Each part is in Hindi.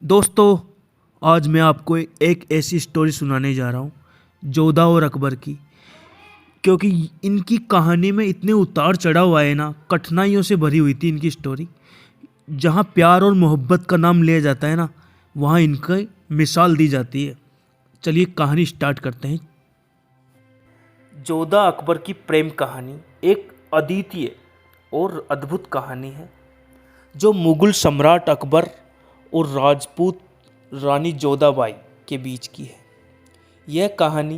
दोस्तों, आज मैं आपको एक ऐसी स्टोरी सुनाने जा रहा हूँ जोधा और अकबर की। क्योंकि इनकी कहानी में इतने उतार चढ़ाव आए ना, कठिनाइयों से भरी हुई थी इनकी स्टोरी। जहाँ प्यार और मोहब्बत का नाम लिया जाता है ना, वहाँ इनकी मिसाल दी जाती है। चलिए कहानी स्टार्ट करते हैं। जोधा अकबर की प्रेम कहानी एक अद्वितीय और अद्भुत कहानी है जो मुगल सम्राट अकबर और राजपूत रानी जोधाबाई के बीच की है। यह कहानी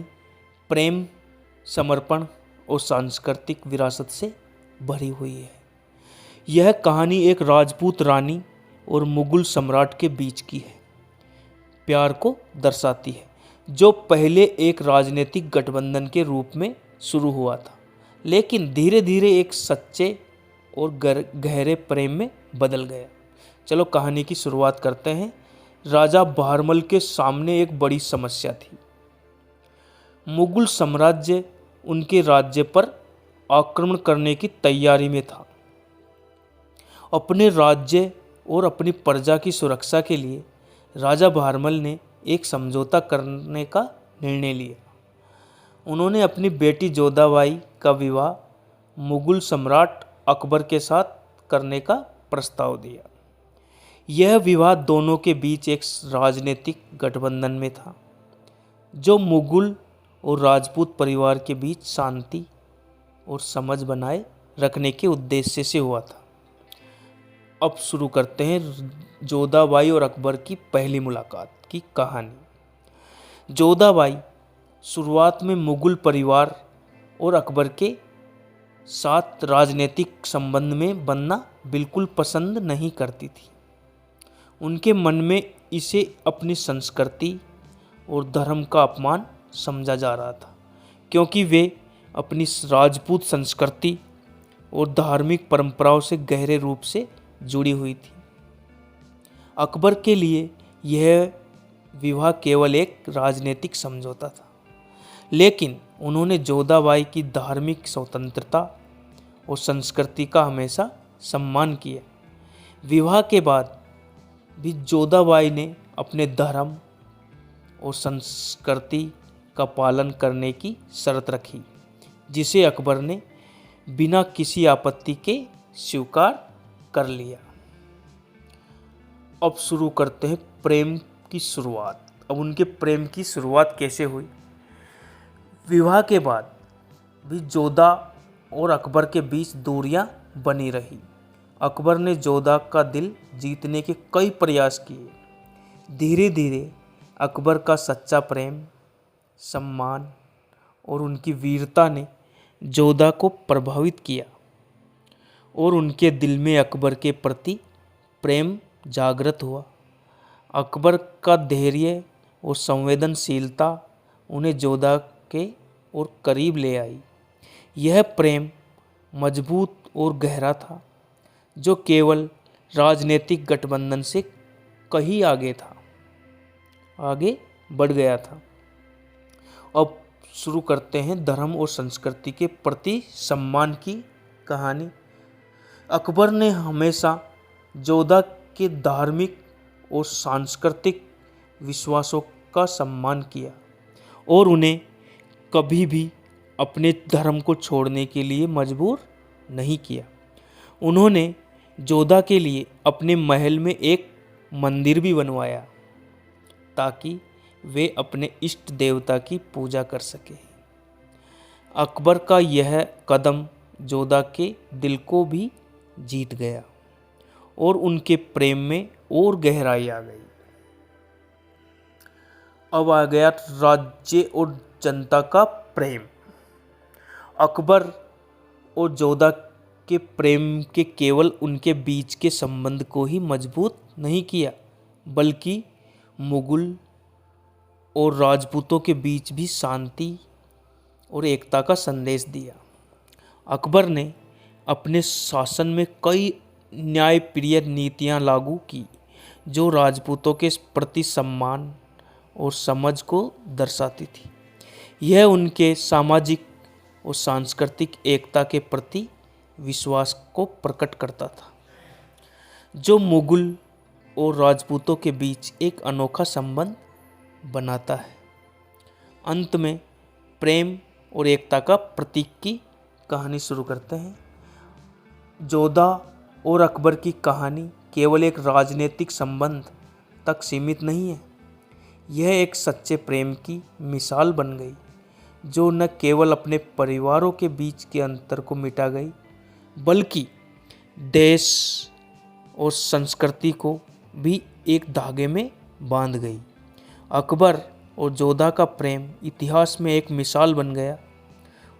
प्रेम, समर्पण और सांस्कृतिक विरासत से भरी हुई है। यह कहानी एक राजपूत रानी और मुगल सम्राट के बीच की है। प्यार को दर्शाती है जो पहले एक राजनीतिक गठबंधन के रूप में शुरू हुआ था, लेकिन धीरे धीरे एक सच्चे और गहरे प्रेम में बदल गया। चलो कहानी की शुरुआत करते हैं। राजा बहरमल के सामने एक बड़ी समस्या थी। मुगल साम्राज्य उनके राज्य पर आक्रमण करने की तैयारी में था। अपने राज्य और अपनी प्रजा की सुरक्षा के लिए राजा बहरमल ने एक समझौता करने का निर्णय लिया। उन्होंने अपनी बेटी जोधाबाई का विवाह मुगल सम्राट अकबर के साथ करने का प्रस्ताव दिया। यह विवाह दोनों के बीच एक राजनीतिक गठबंधन में था जो मुगल और राजपूत परिवार के बीच शांति और समझ बनाए रखने के उद्देश्य से हुआ था। अब शुरू करते हैं जोधाबाई और अकबर की पहली मुलाकात की कहानी। जोधाबाई शुरुआत में मुगल परिवार और अकबर के साथ राजनीतिक संबंध में बनना बिल्कुल पसंद नहीं करती थी। उनके मन में इसे अपनी संस्कृति और धर्म का अपमान समझा जा रहा था, क्योंकि वे अपनी राजपूत संस्कृति और धार्मिक परंपराओं से गहरे रूप से जुड़ी हुई थी। अकबर के लिए यह विवाह केवल एक राजनीतिक समझौता था, लेकिन उन्होंने जोधाबाई की धार्मिक स्वतंत्रता और संस्कृति का हमेशा सम्मान किया। विवाह के बाद भी जोधाबाई ने अपने धर्म और संस्कृति का पालन करने की शर्त रखी, जिसे अकबर ने बिना किसी आपत्ति के स्वीकार कर लिया। अब शुरू करते हैं प्रेम की शुरुआत। अब उनके प्रेम की शुरुआत कैसे हुई। विवाह के बाद भी जोधा और अकबर के बीच दूरियां बनी रही। अकबर ने जोधा का दिल जीतने के कई प्रयास किए। धीरे धीरे अकबर का सच्चा प्रेम, सम्मान और उनकी वीरता ने जोधा को प्रभावित किया और उनके दिल में अकबर के प्रति प्रेम जागृत हुआ। अकबर का धैर्य और संवेदनशीलता उन्हें जोधा के और करीब ले आई। यह प्रेम मजबूत और गहरा था, जो केवल राजनीतिक गठबंधन से कहीं आगे बढ़ गया था। अब शुरू करते हैं धर्म और संस्कृति के प्रति सम्मान की कहानी। अकबर ने हमेशा जोधा के धार्मिक और सांस्कृतिक विश्वासों का सम्मान किया और उन्हें कभी भी अपने धर्म को छोड़ने के लिए मजबूर नहीं किया। उन्होंने जोधा के लिए अपने महल में एक मंदिर भी बनवाया ताकि वे अपने इष्ट देवता की पूजा कर सके। अकबर का यह कदम जोधा के दिल को भी जीत गया और उनके प्रेम में और गहराई आ गई। अब आ गया राज्य और जनता का प्रेम। अकबर और जोधा के प्रेम के केवल उनके बीच के संबंध को ही मजबूत नहीं किया, बल्कि मुगल और राजपूतों के बीच भी शांति और एकता का संदेश दिया। अकबर ने अपने शासन में कई न्यायप्रिय नीतियां लागू की, जो राजपूतों के प्रति सम्मान और समझ को दर्शाती थी। यह उनके सामाजिक और सांस्कृतिक एकता के प्रति विश्वास को प्रकट करता था, जो मुगल और राजपूतों के बीच एक अनोखा संबंध बनाता है। अंत में प्रेम और एकता का प्रतीक की कहानी शुरू करते हैं। जोधा और अकबर की कहानी केवल एक राजनीतिक संबंध तक सीमित नहीं है, यह एक सच्चे प्रेम की मिसाल बन गई, जो न केवल अपने परिवारों के बीच के अंतर को मिटा गई, बल्कि देश और संस्कृति को भी एक धागे में बांध गई। अकबर और जोधा का प्रेम इतिहास में एक मिसाल बन गया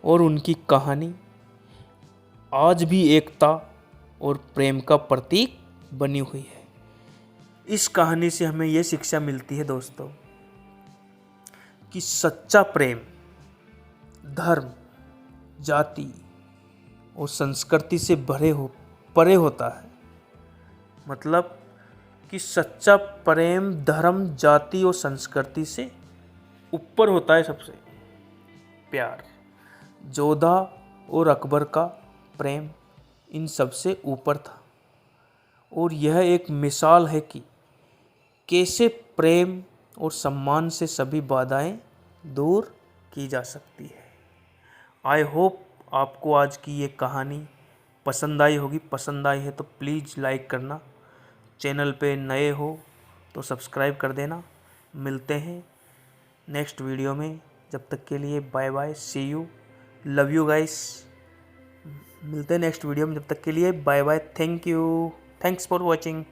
और उनकी कहानी आज भी एकता और प्रेम का प्रतीक बनी हुई है। इस कहानी से हमें यह शिक्षा मिलती है दोस्तों कि सच्चा प्रेम धर्म, जाति और संस्कृति से परे होता है। मतलब कि सच्चा प्रेम धर्म, जाति और संस्कृति से ऊपर होता है। सबसे प्यार जोधा और अकबर का प्रेम इन सबसे ऊपर था और यह एक मिसाल है कि कैसे प्रेम और सम्मान से सभी बाधाएं दूर की जा सकती है। आई होप आपको आज की ये कहानी पसंद आई होगी। पसंद आई है तो प्लीज़ लाइक करना, चैनल पे नए हो तो सब्सक्राइब कर देना। मिलते हैं नेक्स्ट वीडियो में, जब तक के लिए bye bye, see you, love you guys. मिलते हैं नेक्स्ट वीडियो में, जब तक के लिए bye bye, thank you, thanks for watching.